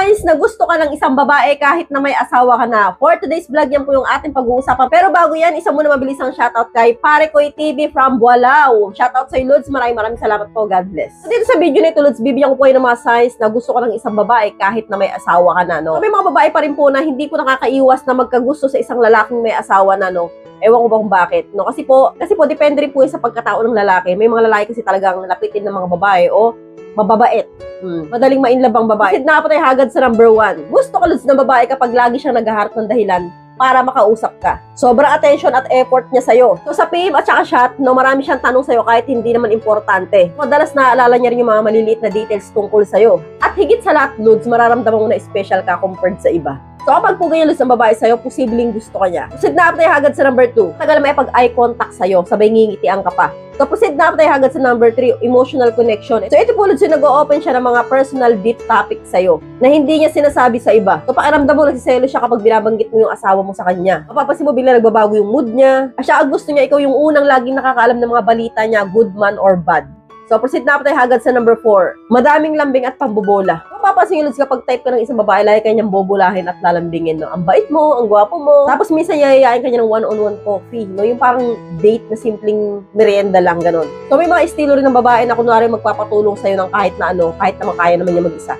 signs na gusto ka ng isang babae kahit na may asawa ka na. For today's vlog, yan po yung ating pag-uusapan. Pero bago yan, isa muna mabilisang shoutout kay Pare Koy TV from Bualao. Shoutout sa Lods, maraming salamat po. God bless. So dito sa video nito, Lods, bibigyan ko po kayo ng mga signs na gusto ka ng isang babae kahit na may asawa ka na, no? So, may mga babae pa rin po na hindi po nakakaiwas na magkagusto sa isang lalaking may asawa na, no? Ewan ko ba kung bakit, no? Kasi po depende rin po sa pagkatao ng lalaki. May mga lalaki kasi talagang lapitin ng mga babae o mababait. Madaling mainlove ang babae. Kasi na po tayo hagad sa number 1. Gusto ka Lods ng babae kapag lagi siyang naghaharap ng dahilan para makausap ka. Sobrang attention at effort niya sa'yo. So sa PM at saka chat, no, marami siyang tanong sa'yo kahit hindi naman importante. Madalas naaalala niya rin yung mga maliliit na details tungkol sa'yo. At higit sa lahat, Lods, mararamdaman mo na special ka compared sa iba. So kapag po ganyan Lods ng babae sa'yo, posibleng gusto ka niya. Proceed na tayo hagad sa number 2. Tagal may pag-eye contact sa'yo, sabay ngingitian ka pa. So proceed na tayo hagad sa number 3, emotional connection. So ito po Lods, yung nag-o-open siya ng mga personal deep topic sa'yo na hindi niya sinasabi sa iba. So pakiramdam mo nagsiselo siya kapag binabanggit mo yung asawa mo sa kanya. Mapapansin mo bigla nagbabago yung mood niya. Siya gusto niya ikaw yung unang laging nakakaalam ng mga balita niya, good man or bad. So, proceed na tayo hagad sa number 4. Madaming lambing at pambobola. Mapapansin nyo, Lods, kapag type ka ng isang babae, lagi kanyang bobolahin at lalambingin, no? Ang bait mo, ang gwapo mo. Tapos, minsan yayayain kanya ng one-on-one coffee, no? Yung parang date na simpleng merienda lang, ganun. So, may mga estilo rin ng babae na kunwari magpapatulong sa'yo ng kahit na ano, kahit na makaya naman niya mag-isa.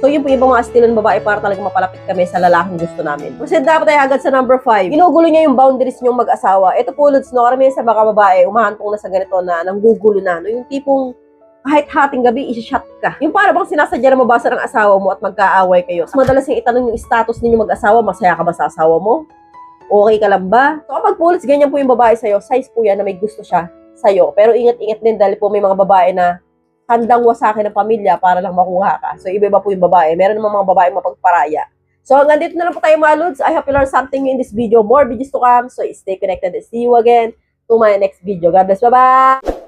So, yun po yung mga estilo ng babae para talagang mapalapit kami sa lalaking gusto namin. Proceed na tayo hagad sa number 5. Ginugulo niya yung boundaries niyong mag-asawa. Ito po, Lods, no? Karamihan sa mga babae, umahantong na sa ganito na nanggugulo na, no? Yung tipong kahit hating gabi, isi-shot ka. Yung para bang sinasadya na mabasa ng asawa mo at magkaaway kayo. So, madalas yung itanong yung status ninyo mag-asawa, masaya ka ba sa asawa mo? Okay ka lang ba? So, kapag pulis, ganyan po yung babae sa'yo, size po yan na may gusto siya sa'yo. Pero ingat-ingat din dahil po may mga babae na handang wasakin ng pamilya para lang makuha ka. So, iba-iba po yung babae. Meron naman mga babae mapagparaya. So, hanggang dito na lang po tayo mga Lods. I hope you learned something in this video. More videos to come. So, stay connected and see you again to my next video. God bless. Bye-bye!